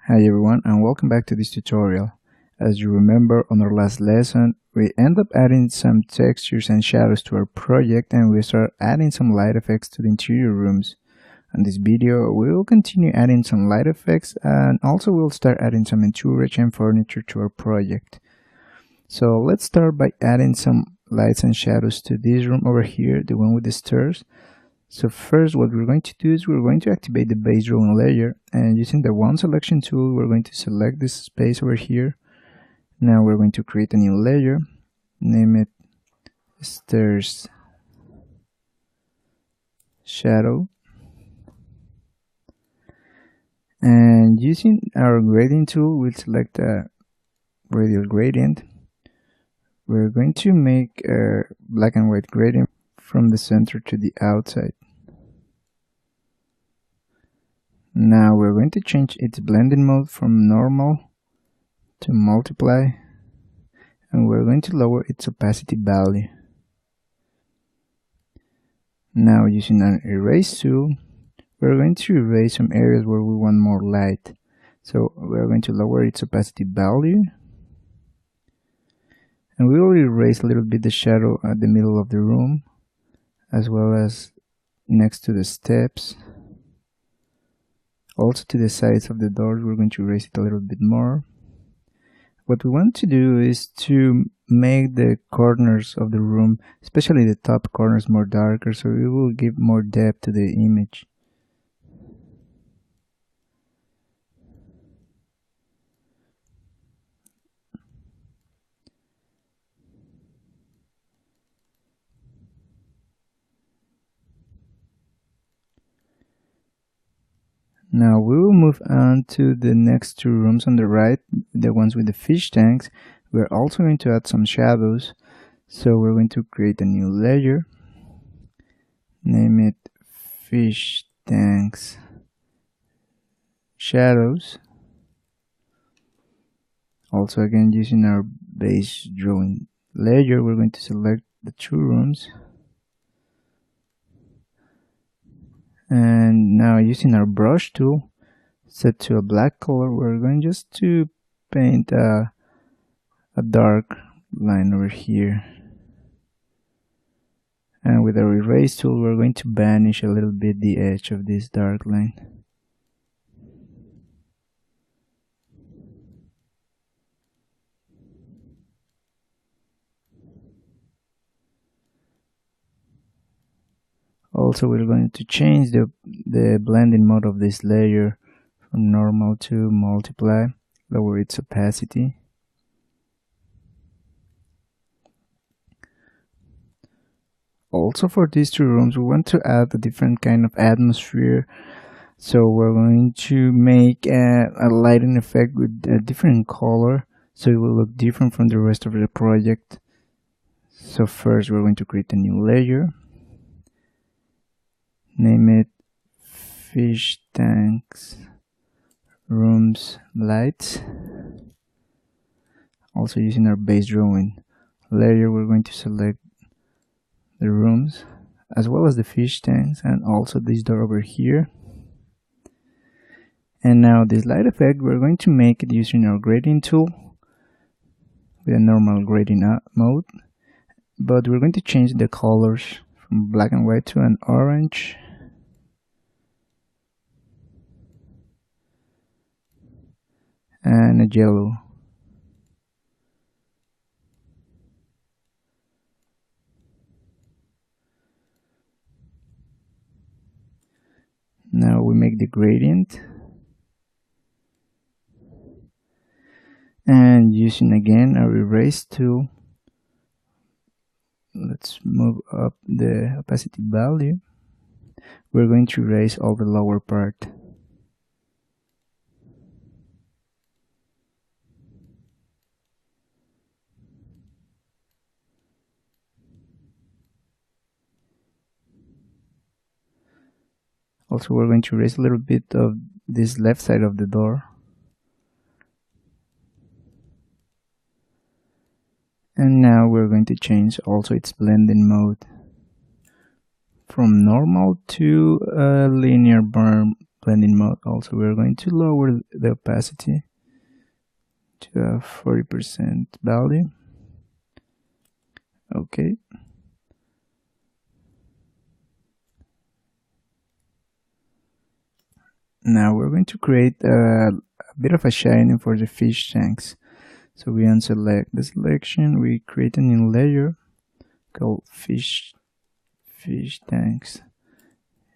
Hi everyone and welcome back to this tutorial. As you remember on our last lesson, we end up adding some textures and shadows to our project and we start adding some light effects to the interior rooms. In this video, we will continue adding some light effects and also we'll start adding some entourage and furniture to our project. So let's start by adding some lights and shadows to this room over here, the one with the stairs. So first what we're going to do is we're going to activate the base drawing layer, and using the wand selection tool we're going to select this space over here. Now we're going to create a new layer, name it stairs shadow, and using our gradient tool we'll select a radial gradient. We're going to make a black and white gradient from the center to the outside. Now we're going to change its blending mode from normal to multiply, and we're going to lower its opacity value. Now using an erase tool, we're going to erase some areas where we want more light. So we're going to lower its opacity value, and we will erase a little bit the shadow at the middle of the room, as well as next to the steps. Also to the sides of the doors, we're going to erase it a little bit more. What we want to do is to make the corners of the room, especially the top corners, more darker, so it will give more depth to the image. Now we will move on to the next two rooms on the right, the ones with the fish tanks. We're also going to add some shadows, so we're going to create a new layer, name it fish tanks shadows. Also again using our base drawing layer, we're going to select the two rooms. And now using our brush tool set to a black color, we're going just to paint a dark line over here. And with our erase tool we're going to banish a little bit the edge of this dark line. Also we're going to change the blending mode of this layer from normal to multiply, lower its opacity. Also for these two rooms we want to add a different kind of atmosphere, so we're going to make a lighting effect with a different color so it will look different from the rest of the project. So first we're going to create a new layer, name it fish tanks rooms lights. Also using our base drawing layer we're going to select the rooms as well as the fish tanks and also this door over here. And now this light effect we're going to make it using our gradient tool with a normal gradient mode, but we're going to change the colors from black and white to an orange. And a yellow. Now we make the gradient, and using again our erase tool, let's move up the opacity value. We're going to erase all the lower part. Also we're going to erase a little bit of this left side of the door. And now we're going to change also its blending mode from normal to a linear burn blending mode. Also, we're going to lower the opacity to a 40% value. Okay. Now we're going to create a bit of a shining for the fish tanks. So we unselect the selection, we create a new layer called fish tanks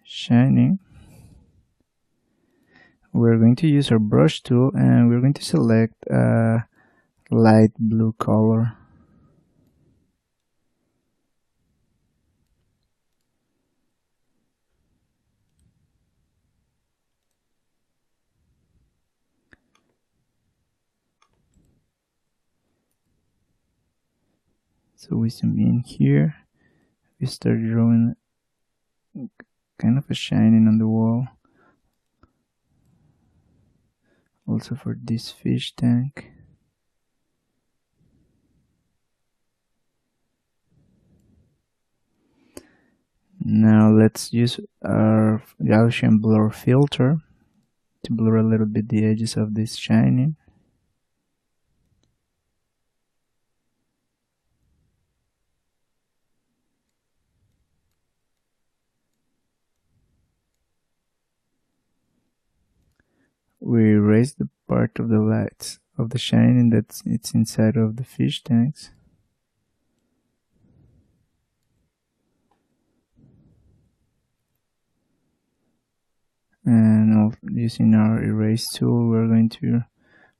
shining. We're going to use our brush tool and we're going to select a light blue color. So we zoom in here, we start drawing kind of a shining on the wall. Also for this fish tank. Now let's use our Gaussian blur filter to blur a little bit the edges of this shining. We erase the part of the lights of the shining that's inside of the fish tanks. And using our erase tool, we're going to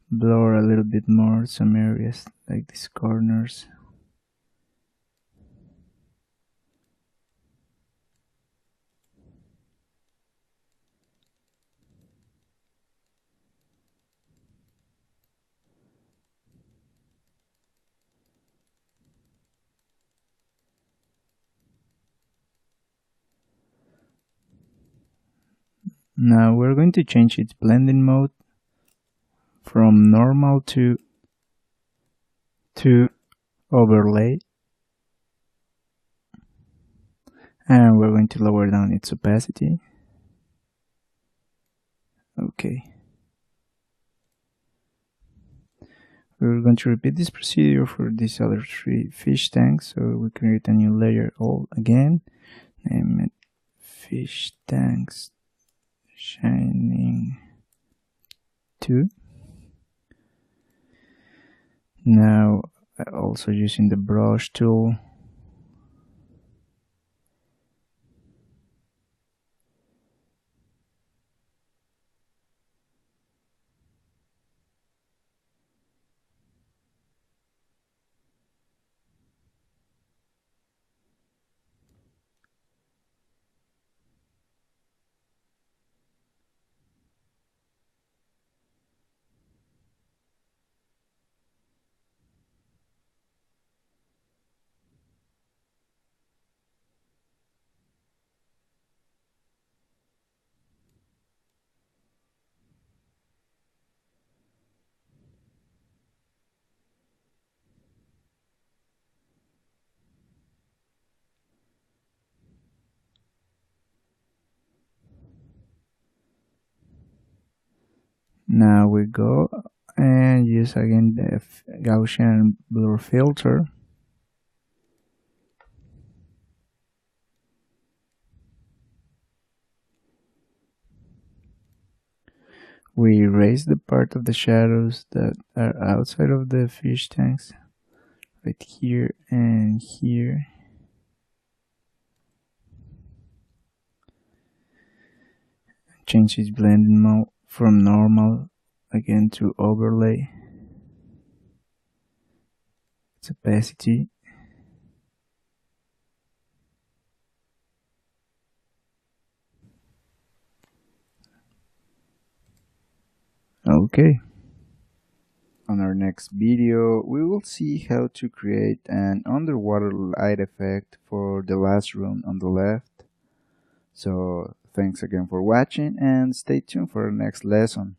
blur a little bit more some areas like these corners. Now we're going to change its blending mode from normal to overlay, and we're going to lower down its opacity. Okay. We're going to repeat this procedure for these other 3 fish tanks. So we create a new layer all again, name it fish tanks shining 2. Now also using the brush tool, now we go and use again the Gaussian blur filter. We erase the part of the shadows that are outside of the fish tanks, right here and here. Change its blending mode from normal again to overlay. Its opacity. Okay. On our next video, we will see how to create an underwater light effect for the last room on the left. So thanks again for watching and stay tuned for our next lesson.